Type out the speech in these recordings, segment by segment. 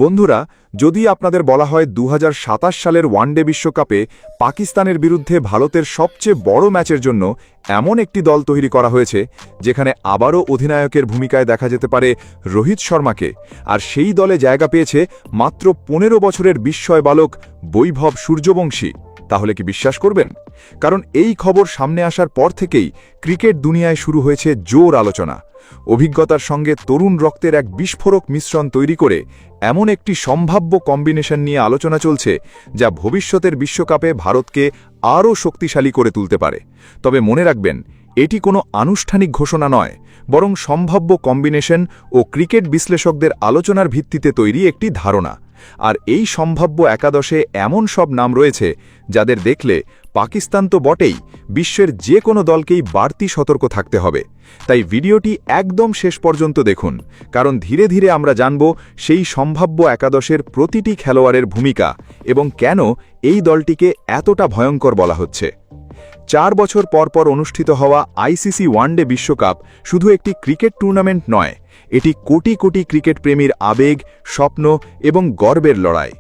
বন্ধুরা, যদি আপনাদের বলা হয় ২০২৭ সালের ওয়ানডে বিশ্বকাপে পাকিস্তানের বিরুদ্ধে ভারতের সবচেয়ে বড় ম্যাচের জন্য এমন একটি দল তৈরি করা হয়েছে যেখানে আবারও অধিনায়কের ভূমিকায় দেখা যেতে পারে রোহিত শর্মাকে, আর সেই দলে জায়গা পেয়েছে মাত্র ১৫ বছরের বিস্ময় বালক বৈভব সূর্যবংশী, তাহলে কি বিশ্বাস করবেন? কারণ এই খবর সামনে আসার পর থেকেই ক্রিকেট দুনিয়ায় শুরু হয়েছে জোর আলোচনা। অভিজ্ঞতার সঙ্গে তরুণ রক্তের এক বিস্ফোরক মিশ্রণ তৈরি করে এমন একটি সম্ভাব্য কম্বিনেশন নিয়ে আলোচনা চলছে যা ভবিষ্যতের বিশ্বকাপে ভারতকে আরও শক্তিশালী করে তুলতে পারে। তবে মনে রাখবেন, এটি কোনো আনুষ্ঠানিক ঘোষণা নয়, বরং সম্ভাব্য কম্বিনেশন ও ক্রিকেট বিশ্লেষকদের আলোচনার ভিত্তিতে তৈরি একটি ধারণা। আর এই সম্ভাব্য একাদশে এমন সব নাম রয়েছে যাদের দেখলে পাকিস্তান তো বটেই, বিশ্বের যে কোনো দলকেই বাড়তি সতর্ক থাকতে হবে। তাই ভিডিওটি একদম শেষ পর্যন্ত দেখুন, কারণ ধীরে ধীরে আমরা জানব সেই সম্ভাব্য একাদশের প্রতিটি খেলোয়াড়ের ভূমিকা এবং কেন এই দলটিকে এতটা ভয়ঙ্কর বলা হচ্ছে। ৪ বছর পর অনুষ্ঠিত হওয়া আইসিসি ওয়ানডে বিশ্বকাপ শুধু একটি ক্রিকেট টুর্নামেন্ট নয়, এটি কোটি কোটি ক্রিকেট প্রেমীর আবেগ, স্বপ্ন এবং গর্বের লড়াই।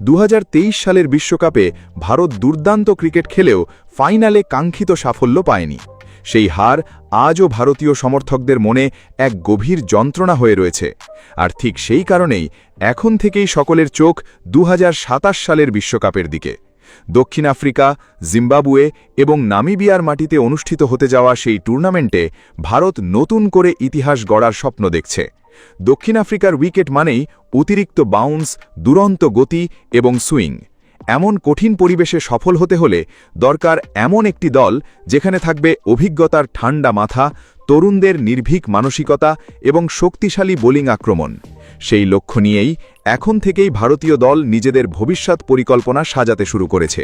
২০২৩ সালের বিশ্বকাপে ভারত দুর্দান্ত ক্রিকেট খেলেও ফাইনালে কাঙ্ক্ষিত সাফল্য পায়নি। সেই হার আজও ভারতীয় সমর্থকদের মনে এক গভীর যন্ত্রণা হয়ে রয়েছে। আর ঠিক সেই কারণেই এখন থেকেই সকলের চোখ ২০২৭ সালের বিশ্বকাপের দিকে। দক্ষিণ আফ্রিকা, জিম্বাবুয়ে এবং নামিবিয়ার মাটিতে অনুষ্ঠিত হতে যাওয়া সেই টুর্নামেন্টে ভারত নতুন করে ইতিহাস গড়ার স্বপ্ন দেখছে। দক্ষিণ আফ্রিকার উইকেট মানেই অতিরিক্ত বাউন্স, দুরন্ত গতি এবং সুইং। এমন কঠিন পরিবেশে সফল হতে হলে দরকার এমন একটি দল যেখানে থাকবে অভিজ্ঞতার ঠান্ডা মাথা, তরুণদের নির্ভীক মানসিকতা এবং শক্তিশালী বোলিং আক্রমণ। সেই লক্ষ্য নিয়েই এখন থেকেই ভারতীয় দল নিজেদের ভবিষ্যৎ পরিকল্পনা সাজাতে শুরু করেছে।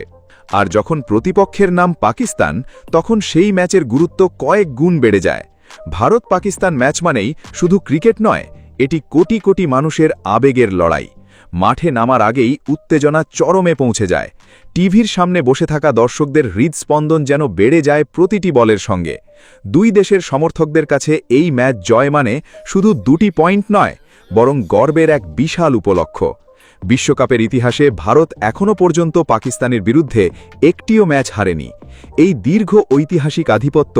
আর যখন প্রতিপক্ষের নাম পাকিস্তান, তখন সেই ম্যাচের গুরুত্ব কয়েক গুণ বেড়ে যায়। ভারত পাকিস্তান ম্যাচ মানেই শুধু ক্রিকেট নয়, এটি কোটি কোটি মানুষের আবেগের লড়াই। মাঠে নামার আগেই উত্তেজনা চরমে পৌঁছে যায়। টিভির সামনে বসে থাকা দর্শকদের হৃদস্পন্দন যেন বেড়ে যায় প্রতিটি বলের সঙ্গে। দুই দেশের সমর্থকদের কাছে এই ম্যাচ জয় মানে শুধু ২টি পয়েন্ট নয়, বরং গর্বের এক বিশাল উপলক্ষ। বিশ্বকাপের ইতিহাসে ভারত এখনও পর্যন্ত পাকিস্তানের বিরুদ্ধে একটিও ম্যাচ হারেনি। এই দীর্ঘ ঐতিহাসিক আধিপত্য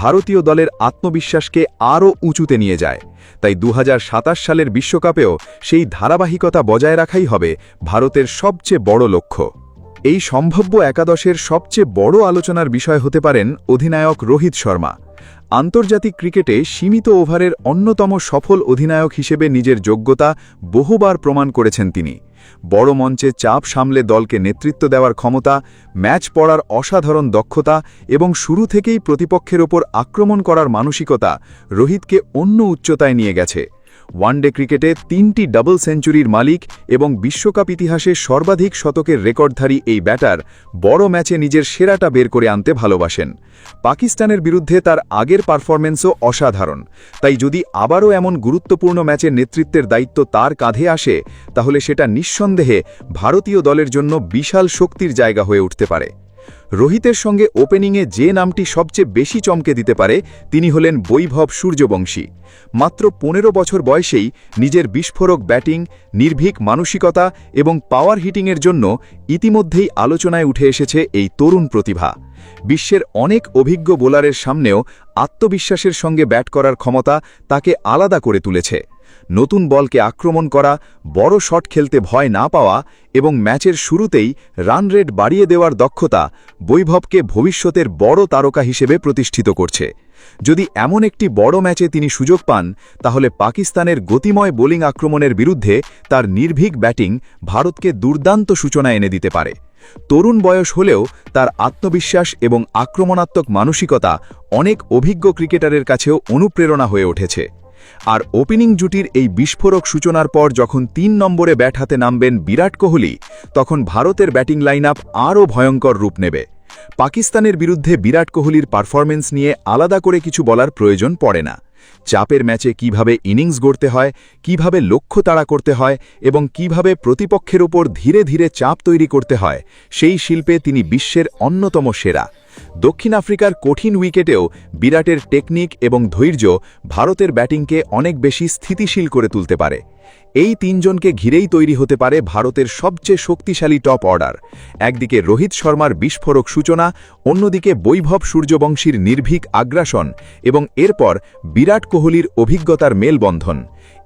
ভারতীয় দলের আত্মবিশ্বাসকে আরও উঁচুতে নিয়ে যায়। তাই ২০২৭ সালের বিশ্বকাপেও সেই ধারাবাহিকতা বজায় রাখাই হবে ভারতের সবচেয়ে বড় লক্ষ্য। এই সম্ভাব্য একাদশের সবচেয়ে বড় আলোচনার বিষয় হতে পারেন অধিনায়ক রোহিত শর্মা। আন্তর্জাতিক ক্রিকেটে সীমিত ওভারের অন্যতম সফল অধিনায়ক হিসেবে নিজের যোগ্যতা বহুবার প্রমাণ করেছেন তিনি। বড় মঞ্চে চাপ সামলে দলকে নেতৃত্ব দেওয়ার ক্ষমতা, ম্যাচ পড়ার অসাধারণ দক্ষতা এবং শুরু থেকেই প্রতিপক্ষের ওপর আক্রমণ করার মানসিকতা রোহিতকে অন্য উচ্চতায় নিয়ে গেছে। ওয়ানডে ক্রিকেটে ৩টি ডাবল সেঞ্চুরির মালিক এবং বিশ্বকাপ ইতিহাসে সর্বাধিক শতকের রেকর্ডধারী এই ব্যাটার বড় ম্যাচে নিজের সেরাটা বের করে আনতে ভালোবাসেন। পাকিস্তানের বিরুদ্ধে তার আগের পারফরম্যান্সও অসাধারণ, তাই যদি আবারও এমন গুরুত্বপূর্ণ ম্যাচের নেতৃত্বের দায়িত্ব তার কাঁধে আসে, তাহলে সেটা নিঃসন্দেহে ভারতীয় দলের জন্য বিশাল শক্তির জায়গা হয়ে উঠতে পারে। রোহিতের সঙ্গে ওপেনিংয়ে যে নামটি সবচেয়ে বেশি চমকে দিতে পারে, তিনি হলেন বৈভব সূর্যবংশী। মাত্র ১৫ বছর বয়সেই নিজের বিস্ফোরক ব্যাটিং, নির্ভীক মানসিকতা এবং পাওয়ার হিটিংয়ের জন্য ইতিমধ্যেই আলোচনায় উঠে এসেছে এই তরুণ প্রতিভা। বিশ্বের অনেক অভিজ্ঞ বোলারের সামনেও আত্মবিশ্বাসের সঙ্গে ব্যাট করার ক্ষমতা তাকে আলাদা করে তুলেছে। নতুন বলকে আক্রমণ করা, বড় শট খেলতে ভয় না পাওয়া এবং ম্যাচের শুরুতেই রান রেট বাড়িয়ে দেওয়ার দক্ষতা বৈভবকে ভবিষ্যতের বড় তারকা হিসেবে প্রতিষ্ঠিত করছে। যদি এমন একটি বড় ম্যাচে তিনি সুযোগ পান, তাহলে পাকিস্তানের গতিময় বোলিং আক্রমণের বিরুদ্ধে তার নির্ভীক ব্যাটিং ভারতকে দুর্দান্ত সূচনা এনে দিতে পারে। তরুণ বয়স হলেও তার আত্মবিশ্বাস এবং আক্রমণাত্মক মানসিকতা অনেক অভিজ্ঞ ক্রিকেটারের কাছেও অনুপ্রেরণা হয়ে উঠেছে। আর ওপেনিং জুটির এই বিস্ফোরক সূচনার পর যখন ৩ নম্বরে ব্যাট হাতে নামবেন বিরাট কোহলি, তখন ভারতের ব্যাটিং লাইন আপ আরও ভয়ঙ্কর রূপ নেবে। পাকিস্তানের বিরুদ্ধে বিরাট কোহলির পারফরম্যান্স নিয়ে আলাদা করে কিছু বলার প্রয়োজন পড়ে না। চাপের ম্যাচে কিভাবে ইনিংস গড়তে হয়, কিভাবে লক্ষ্য তাড়া করতে হয় এবং কিভাবে প্রতিপক্ষের উপর ধীরে ধীরে চাপ তৈরি করতে হয়, সেই শিল্পে তিনি বিশ্বের অন্যতম সেরা। দক্ষিণ আফ্রিকার কঠিন উইকেটেও বিরাটের টেকনিক এবং ধৈর্য ভারতের ব্যাটিংকে অনেক বেশি স্থিতিশীল করে তুলতে পারে। এই তিনজনকে ঘিরেই তৈরি হতে পারে ভারতের সবচেয়ে শক্তিশালী টপ অর্ডার। একদিকে রোহিত শর্মার বিস্ফোরক সূচনা, অন্যদিকে বৈভব সূর্যবংশীর নির্ভীক আগ্রাসন এবং এরপর বিরাট কোহলির অভিজ্ঞতার মেলবন্ধন।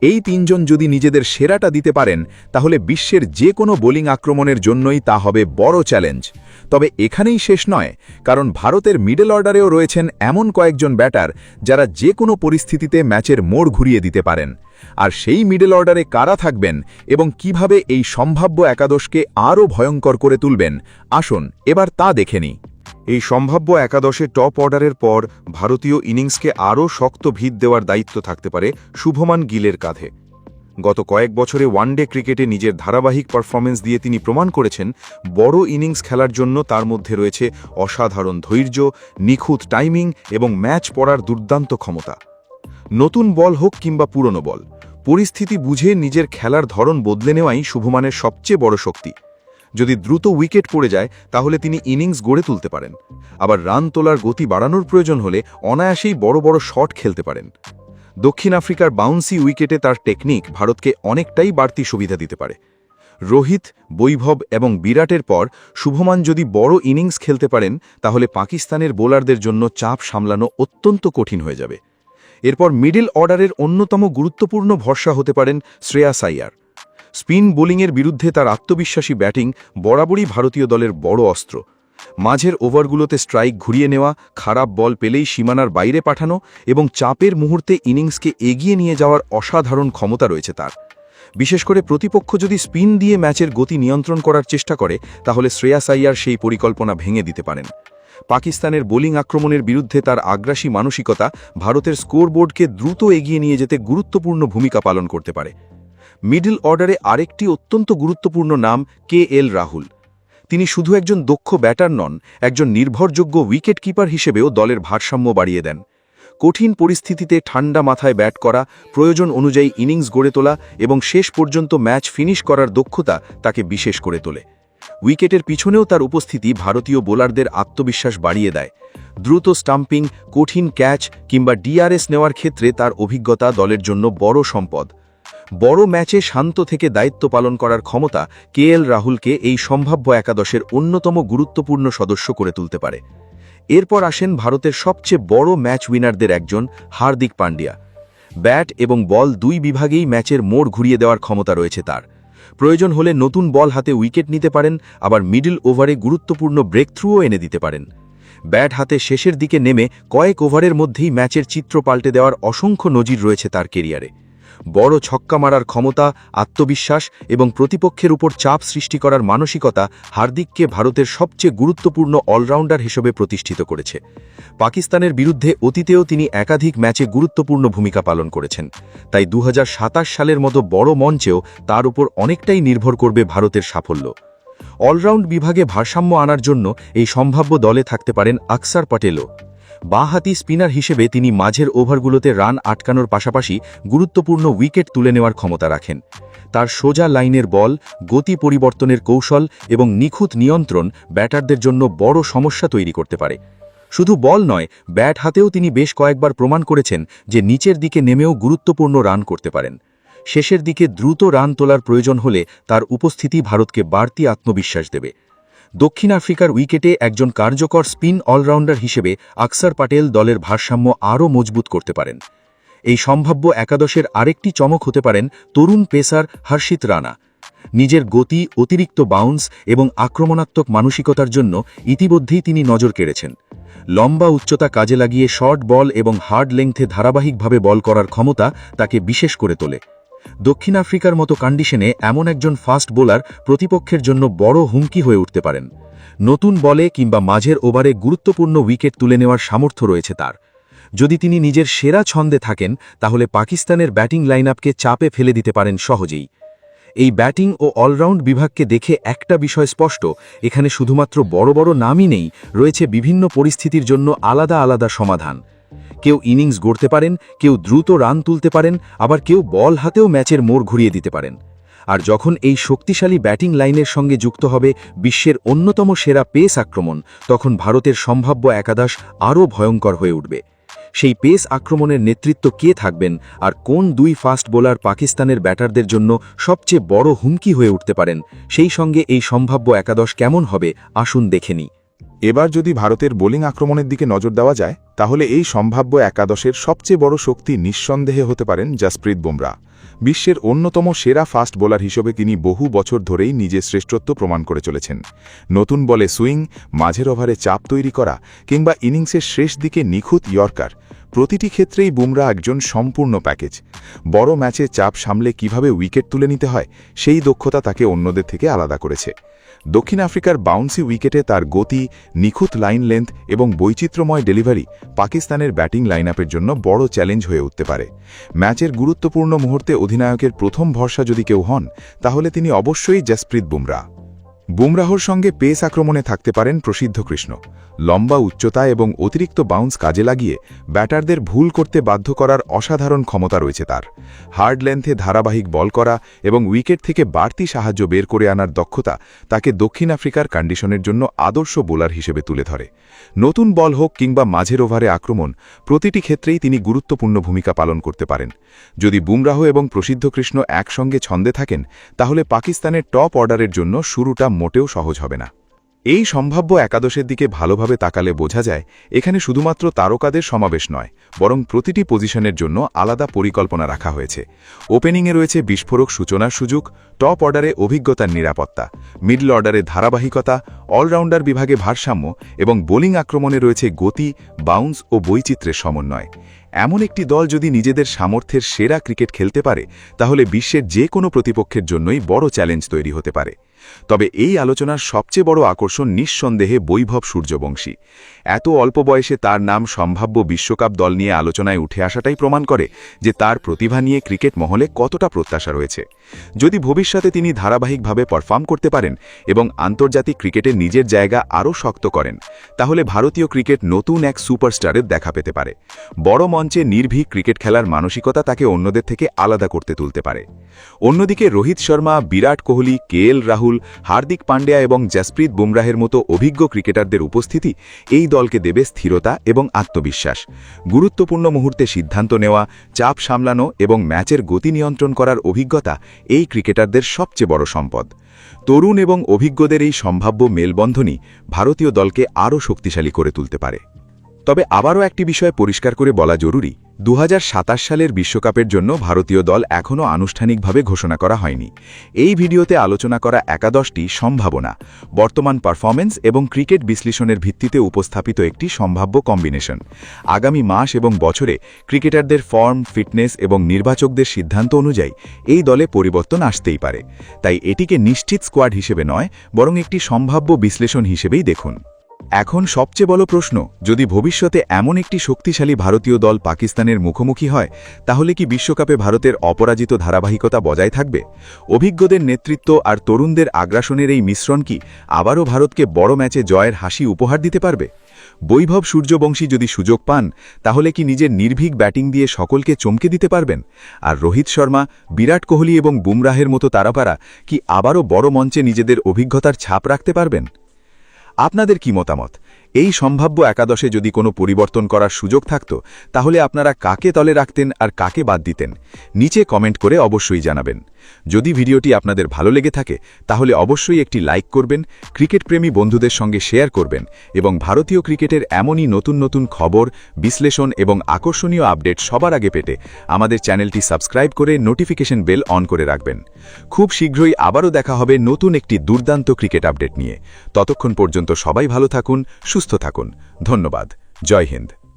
এই তিনজন যদি নিজেদের সেরাটা দিতে পারেন তাহলে বিশ্বের যে কোনো বোলিং আক্রমণের জন্যই তা হবে বড় চ্যালেঞ্জ। তবে এখানেই শেষ নয়, কারণ ভারতের মিডল অর্ডারেও রয়েছেন এমন কয়েকজন ব্যাটার যারা যে কোনো পরিস্থিতিতে ম্যাচের মোড় ঘুরিয়ে দিতে পারেন। আর সেই মিডল অর্ডারে কারা থাকবেন এবং কিভাবে এই সম্ভাব্য একাদশকে আরও ভয়ঙ্কর করে তুলবেন, আসুন এবার তা দেখে নিই। এই সম্ভাব্য একাদশে টপ অর্ডারের পর ভারতীয় ইনিংসকে আরও শক্ত ভিত দেওয়ার দায়িত্ব থাকতে পারে শুভমান গিলের কাঁধে। গত কয়েক বছরে ওয়ানডে ক্রিকেটে নিজের ধারাবাহিক পারফরমেন্স দিয়ে তিনি প্রমাণ করেছেন বড় ইনিংস খেলার জন্য তার মধ্যে রয়েছে অসাধারণ ধৈর্য, নিখুঁত টাইমিং এবং ম্যাচ পড়ার দুর্দান্ত ক্ষমতা। নতুন বল হোক কিংবা পুরনো বল, পরিস্থিতি বুঝে নিজের খেলার ধরন বদলে নেওয়াই শুভমানের সবচেয়ে বড় শক্তি। যদি দ্রুত উইকেট পড়ে যায় তাহলে তিনি ইনিংস গড়ে তুলতে পারেন, আবার রান তোলার গতি বাড়ানোর প্রয়োজন হলে অনায়াসেই বড় বড় শট খেলতে পারেন। দক্ষিণ আফ্রিকার বাউন্সি উইকেটে তার টেকনিক ভারতকে অনেকটাই বাড়তি সুবিধা দিতে পারে। রোহিত, বৈভব এবং বিরাটের পর শুভমান যদি বড় ইনিংস খেলতে পারেন তাহলে পাকিস্তানের বোলারদের জন্য চাপ সামলানো অত্যন্ত কঠিন হয়ে যাবে। এরপর মিডল অর্ডারের অন্যতম গুরুত্বপূর্ণ ভরসা হতে পারেন শ্রেয়াস আইয়ার। স্পিন বোলিংয়ের বিরুদ্ধে তার আত্মবিশ্বাসী ব্যাটিং বরাবরই ভারতীয় দলের বড় অস্ত্র। মাঝের ওভারগুলোতে স্ট্রাইক ঘুরিয়ে নেওয়া, খারাপ বল পেলেই সীমানার বাইরে পাঠানো এবং চাপের মুহূর্তে ইনিংসকে এগিয়ে নিয়ে যাওয়ার অসাধারণ ক্ষমতা রয়েছে তার। বিশেষ করে প্রতিপক্ষ যদি স্পিন দিয়ে ম্যাচের গতি নিয়ন্ত্রণ করার চেষ্টা করে তাহলে শ্রেয়াস আইয়ার সেই পরিকল্পনা ভেঙে দিতে পারেন। পাকিস্তানের বোলিং আক্রমণের বিরুদ্ধে তার আগ্রাসী মানসিকতা ভারতের স্কোরবোর্ডকে দ্রুত এগিয়ে নিয়ে যেতে গুরুত্বপূর্ণ ভূমিকা পালন করতে পারে। মিডল অর্ডারে আরেকটি অত্যন্ত গুরুত্বপূর্ণ নাম KL রাহুল। তিনি শুধু একজন দক্ষ ব্যাটার নন, একজন নির্ভরযোগ্য উইকেট কিপার হিসেবেও দলের ভারসাম্য বাড়িয়ে দেন। কঠিন পরিস্থিতিতে ঠান্ডা মাথায় ব্যাট করা, প্রয়োজন অনুযায়ী ইনিংস গড়ে তোলা এবং শেষ পর্যন্ত ম্যাচ ফিনিশ করার দক্ষতা তাকে বিশেষ করে তোলে। উইকেটের পিছনেও তার উপস্থিতি ভারতীয় বোলারদের আত্মবিশ্বাস বাড়িয়ে দেয়। দ্রুত স্টাম্পিং, কঠিন ক্যাচ কিংবা DRS নেওয়ার ক্ষেত্রে তার অভিজ্ঞতা দলের জন্য বড় সম্পদ। বড় ম্যাচে শান্ত থেকে দায়িত্ব পালন করার ক্ষমতা KL রাহুলকে এই সম্ভাব্য একাদশের অন্যতম গুরুত্বপূর্ণ সদস্য করে তুলতে পারে। এরপর আসেন ভারতের সবচেয়ে বড় ম্যাচ উইনারদের একজন, হার্দিক পান্ডিয়া। ব্যাট এবং বল দুই বিভাগেই ম্যাচের মোড় ঘুরিয়ে দেওয়ার ক্ষমতা রয়েছে তার। প্রয়োজন হলে নতুন বল হাতে উইকেট নিতে পারেন, আবার মিডল ওভারে গুরুত্বপূর্ণ ব্রেক থ্রুও এনে দিতে পারেন। ব্যাট হাতে শেষের দিকে নেমে কয়েক ওভারের মধ্যেই ম্যাচের চিত্র পাল্টে দেওয়ার অসংখ্য নজির রয়েছে তার কেরিয়ারে। বড় ছক্কা মারার ক্ষমতা, আত্মবিশ্বাস এবং প্রতিপক্ষের উপর চাপ সৃষ্টি করার মানসিকতা হার্দিককে ভারতের সবচেয়ে গুরুত্বপূর্ণ অলরাউন্ডার হিসেবে প্রতিষ্ঠিত করেছে। পাকিস্তানের বিরুদ্ধে অতীতেও তিনি একাধিক ম্যাচে গুরুত্বপূর্ণ ভূমিকা পালন করেছেন। তাই 2027 সালের মতো বড় মঞ্চেও তার উপর অনেকটাই নির্ভর করবে ভারতের সাফল্য। অলরাউন্ড বিভাগে ভারসাম্য আনার জন্য এই সম্ভাব্য দলে থাকতে পারেন আকসার প্যাটেলও। বাঁহাতি স্পিনার হিসেবে তিনি মাঝের ওভারগুলোতে রান আটকানোর পাশাপাশি গুরুত্বপূর্ণ উইকেট তুলে নেওয়ার ক্ষমতা রাখেন। তার সোজা লাইনের বল, গতি পরিবর্তনের কৌশল এবং নিখুঁত নিয়ন্ত্রণ ব্যাটারদের জন্য বড় সমস্যা তৈরি করতে পারে। শুধু বল নয়, ব্যাট হাতেও তিনি বেশ কয়েকবার প্রমাণ করেছেন যে নিচের দিকে নেমেও গুরুত্বপূর্ণ রান করতে পারেন। শেষের দিকে দ্রুত রান তোলার প্রয়োজন হলে তার উপস্থিতি ভারতকে বাড়তি আত্মবিশ্বাস দেবে। দক্ষিণ আফ্রিকার উইকেটে একজন কার্যকর স্পিন অলরাউন্ডার হিসেবে আকসার প্যাটেল দলের ভারসাম্য আরও মজবুত করতে পারেন। এই সম্ভাব্য একাদশের আরেকটি চমক হতে পারেন তরুণ পেসার হর্ষিত রানা। নিজের গতি, অতিরিক্ত বাউন্স এবং আক্রমণাত্মক মানসিকতার জন্য ইতিমধ্যেই তিনি নজর কেড়েছেন। লম্বা উচ্চতা কাজে লাগিয়ে শর্ট বল এবং হার্ড লেংথে ধারাবাহিকভাবে বল করার ক্ষমতা তাকে বিশেষ করে তোলে। দক্ষিণ আফ্রিকার মতো কন্ডিশনে এমন একজন ফাস্ট বোলার প্রতিপক্ষের জন্য বড় হুমকি হয়ে উঠতে পারেন। নতুন বলে কিংবা মাঝের ওভারে গুরুত্বপূর্ণ উইকেট তুলে নেওয়ার সামর্থ্য রয়েছে তার। যদি তিনি নিজের সেরা ছন্দে থাকেন তাহলে পাকিস্তানের ব্যাটিং লাইনআপকে চাপে ফেলে দিতে পারেন সহজেই। এই ব্যাটিং ও অলরাউন্ড বিভাগকে দেখে একটা বিষয় স্পষ্ট, এখানে শুধুমাত্র বড় বড় নামই নেই, রয়েছে বিভিন্ন পরিস্থিতির জন্য আলাদা আলাদা সমাধান। কেউ ইনিংস গড়তে পারেন, কেউ দ্রুত রান তুলতে পারেন, আবার কেউ বল হাতেও ম্যাচের মোড় ঘুরিয়ে দিতে পারেন। আর যখন এই শক্তিশালী ব্যাটিং লাইনের সঙ্গে যুক্ত হবে বিশ্বের অন্যতম সেরা পেস আক্রমণ, তখন ভারতের সম্ভাব্য একাদশ আরও ভয়ঙ্কর হয়ে উঠবে। সেই পেস আক্রমণের নেতৃত্ব কে থাকবেন, আর কোন দুই ফাস্ট বোলার পাকিস্তানের ব্যাটারদের জন্য সবচেয়ে বড় হুমকি হয়ে উঠতে পারেন, সেই সঙ্গে এই সম্ভাব্য একাদশ কেমন হবে আসুন দেখে নিই। এবার যদি ভারতের বোলিং আক্রমণের দিকে নজর দেওয়া যায়, তাহলে এই সম্ভাব্য একাদশের সবচেয়ে বড় শক্তি নিঃসন্দেহে হতে পারেন জসপ্রীত বুমরা। বিশ্বের অন্যতম সেরা ফাস্ট বোলার হিসেবে তিনি বহু বছর ধরেই নিজের শ্রেষ্ঠত্ব প্রমাণ করে চলেছেন। নতুন বলে সুইং, মাঝের ওভারে চাপ তৈরি করা কিংবা ইনিংসের শেষ দিকে নিখুঁত ইয়র্কার, প্রতিটি ক্ষেত্রেই বুমরা একজন সম্পূর্ণ প্যাকেজ। বড় ম্যাচে চাপ সামলে কিভাবে উইকেট তুলে নিতে হয়, সেই দক্ষতা তাকে অন্যদের থেকে আলাদা করেছে। দক্ষিণ আফ্রিকার বাউন্সি উইকেটে তার গতি, নিখুঁত লাইন লেন্থ এবং বৈচিত্র্যময় ডেলিভারি পাকিস্তানের ব্যাটিং লাইনআপের জন্য বড় চ্যালেঞ্জ হয়ে উঠতে পারে। ম্যাচের গুরুত্বপূর্ণ মুহূর্তে অধিনায়কের প্রথম ভরসা যদি কেউ হন, তাহলে তিনি অবশ্যই জসপ্রীত বুমরা। বুমরাহর সঙ্গে পেস আক্রমণে থাকতে পারেন প্রসিদ্ধ কৃষ্ণ। লম্বা উচ্চতা এবং অতিরিক্ত বাউন্স কাজে লাগিয়ে ব্যাটারদের ভুল করতে বাধ্য করার অসাধারণ ক্ষমতা রয়েছে তার। হার্ড লেন্থে ধারাবাহিক বল করা এবং উইকেট থেকে বাড়তি সাহায্য বের করে আনার দক্ষতা তাকে দক্ষিণ আফ্রিকার কন্ডিশনের জন্য আদর্শ বোলার হিসেবে তুলে ধরে। নতুন বল হোক কিংবা মাঝের ওভারে আক্রমণ, প্রতিটি ক্ষেত্রেই তিনি গুরুত্বপূর্ণ ভূমিকা পালন করতে পারেন। যদি বুমরাহ এবং প্রসিদ্ধ কৃষ্ণ একসঙ্গে ছন্দে থাকেন, তাহলে পাকিস্তানের টপ অর্ডারের জন্য শুরুটা মোটেও সহজ হবে না। এই সম্ভাব্য একাদশের দিকে ভালোভাবে তাকালে বোঝা যায়, এখানে শুধুমাত্র তারকাদের সমাবেশ নয়, বরং প্রতিটি পজিশনের জন্য আলাদা পরিকল্পনা রাখা হয়েছে। ওপেনিংয়ে রয়েছে বিস্ফোরক সূচনার সুযোগ, টপ অর্ডারে অভিজ্ঞতার নিরাপত্তা, মিডল অর্ডারে ধারাবাহিকতা, অলরাউন্ডার বিভাগে ভারসাম্য এবং বোলিং আক্রমণে রয়েছে গতি, বাউন্স ও বৈচিত্র্যের সমন্বয়। এমন একটি দল যদি নিজেদের সামর্থ্যের সেরা ক্রিকেট খেলতে পারে, তাহলে বিশ্বের যে কোনো প্রতিপক্ষের জন্যই বড় চ্যালেঞ্জ তৈরি হতে পারে। তবে এই আলোচনার সবচেয়ে বড় আকর্ষণ নিঃসন্দেহে বৈভব সূর্যবংশী। এত অল্প বয়সে তার নাম সম্ভাব্য বিশ্বকাপ দল নিয়ে আলোচনায় উঠে আসাটাই প্রমাণ করে যে তার প্রতিভা নিয়ে ক্রিকেট মহলে কতটা প্রত্যাশা রয়েছে। যদি ভবিষ্যতে তিনি ধারাবাহিকভাবে পারফর্ম করতে পারেন এবং আন্তর্জাতিক ক্রিকেটে নিজের জায়গা আরও শক্ত করেন, তাহলে ভারতীয় ক্রিকেট নতুন এক সুপারস্টারের দেখা পেতে পারে। বড় মঞ্চে নির্ভীক ক্রিকেট খেলার মানসিকতা তাকে অন্যদের থেকে আলাদা করতে তুলতে পারে। অন্যদিকে রোহিত শর্মা, বিরাট কোহলি, কেএল রাহুল, হার্দিক পান্ডিয়া এবং জসপ্রীত বুমরাহের মতো অভিজ্ঞ ক্রিকেটারদের উপস্থিতি এই দলকে দেবে স্থিরতা এবং আত্মবিশ্বাস। গুরুত্বপূর্ণ মুহূর্তে সিদ্ধান্ত নেওয়া, চাপ সামলানো এবং ম্যাচের গতি নিয়ন্ত্রণ করার অভিজ্ঞতা এই ক্রিকেটারদের সবচেয়ে বড় সম্পদ। তরুণ এবং অভিজ্ঞদের এই সম্ভাব্য মেলবন্ধনই ভারতীয় দলকে আরও শক্তিশালী করে তুলতে পারে। তবে আবারও একটি বিষয় পরিষ্কার করে বলা জরুরি, 2027 সালের বিশ্বকাপের জন্য ভারতীয় দল এখনও আনুষ্ঠানিকভাবে ঘোষণা করা হয়নি। এই ভিডিওতে আলোচনা করা একাদশটি সম্ভাবনা, বর্তমান পারফরম্যান্স এবং ক্রিকেট বিশ্লেষণের ভিত্তিতে উপস্থাপিত একটি সম্ভাব্য কম্বিনেশন। আগামী মাস এবং বছরে ক্রিকেটারদের ফর্ম, ফিটনেস এবং নির্বাচকদের সিদ্ধান্ত অনুযায়ী এই দলে পরিবর্তন আসতেই পারে। তাই এটিকে নিশ্চিত স্কোয়াড হিসেবে নয়, বরং একটি সম্ভাব্য বিশ্লেষণ হিসেবেই দেখুন। এখন সবচেয়ে বড় প্রশ্ন, যদি ভবিষ্যতে এমন একটি শক্তিশালী ভারতীয় দল পাকিস্তানের মুখোমুখি হয়, তাহলে কি বিশ্বকাপে ভারতের অপরাজিত ধারাবাহিকতা বজায় থাকবে? অভিজ্ঞদের নেতৃত্ব আর তরুণদের আগ্রাসনের এই মিশ্রণ কি আবারও ভারতকে বড় ম্যাচে জয়ের হাসি উপহার দিতে পারবে? বৈভব সূর্যবংশী যদি সুযোগ পান, তাহলে কি নিজের নির্ভীক ব্যাটিং দিয়ে সকলকে চমকে দিতে পারবেন? আর রোহিত শর্মা, বিরাট কোহলি এবং বুমরাহের মতো তারকারা কি আবারও বড় মঞ্চে নিজেদের অভিজ্ঞতার ছাপ রাখতে পারবেন? আপনাদের কি মতামত? এই সম্ভাব্য একাদশে যদি কোনো পরিবর্তন করার সুযোগ থাকত, তাহলে আপনারা কাকে দলে রাখতেন আর কাকে বাদ দিতেন? নিচে কমেন্ট করে অবশ্যই জানাবেন। যদি ভিডিওটি আপনাদের ভালো লেগে থাকে, তাহলে অবশ্যই একটি লাইক করবেন, ক্রিকেট প্রেমী বন্ধুদের সঙ্গে শেয়ার করবেন এবং ভারতীয় ক্রিকেটের এমনই নতুন নতুন খবর, বিশ্লেষণ এবং আকর্ষণীয় আপডেট সবার আগে পেতে আমাদের চ্যানেলটি সাবস্ক্রাইব করে নোটিফিকেশন বেল অন করে রাখবেন। খুব শীঘ্রই আবারও দেখা হবে নতুন একটি দুর্দান্ত ক্রিকেট আপডেট নিয়ে। ততক্ষণ পর্যন্ত সবাই ভালো থাকুন, সুস্থ থাকুন। ধন্যবাদ। জয় হিন্দ।